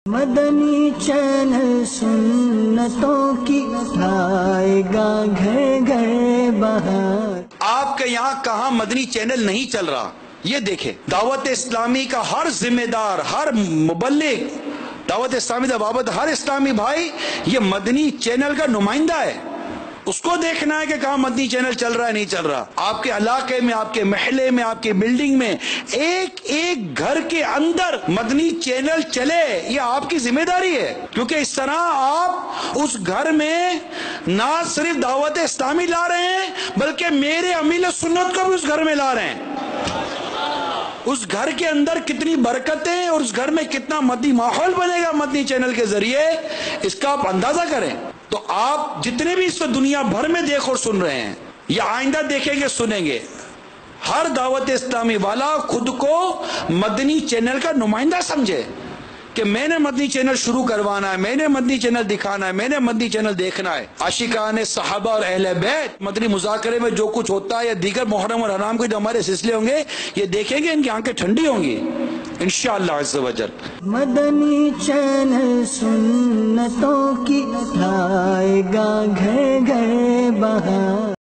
مدنی channel سنتوں کی لائے گا گھر گھر بہار۔ آپ کے یہاں کہاں مدنی چینل نہیں چل رہا؟ یہ دیکھیں، دعوت اسلامی کا ہر ذمہ دار، ہر مبلغ، دعوت اسلامی کا وابستہ ہر اسلامی بھائی یہ مدنی چینل کا نمائندہ ہے۔ اس کو دیکھنا ہے کہ کہاں مدنی چینل چل رہا ہے نہیں چل رہا۔ آپ کے علاقے میں، آپ کے محلے میں، آپ کے بلڈنگ میں ایک ایک گھر کے اندر مدنی چینل چلے، یہ آپ کی ذمہ داری ہے، کیونکہ اس طرح آپ اس گھر میں نہ صرف دعوت اسلامی لا رہے ہیں بلکہ میرے امیل سنت کو بھی اس گھر میں لا رہے ہیں۔ اس گھر کے اندر کتنی برکتیں اور اس گھر میں کتنا مدنی ماحول بنے گا مدنی چینل کے ذریعے، اس کا آپ اندازہ کریں۔ تو آپ جتنے بھی اس کو دنیا بھر میں دیکھ اور سن رہے ہیں یا آئندہ دیکھیں گے سنیں گے، ہر دعوت اسلامی والا خود کو مدنی چینل کا نمائندہ سمجھے کہ میں نے مدنی چینل شروع کروانا ہے، میں نے مدنی چینل دکھانا ہے، میں نے مدنی چینل دیکھنا ہے۔ عاشقان صحابہ اور اہل بیت مدنی مذاکرے میں جو کچھ ہوتا ہے یا دیگر محرم اور حرام کے جو ہمارے سلسلے ہوں گے، یہ دیکھیں گے، ان کی آنکھیں ٹھنڈی ہوں گی انشاءاللہ عز و جل۔ مدنی چینل سنتوں کی لائے گا گھر گھر بہار۔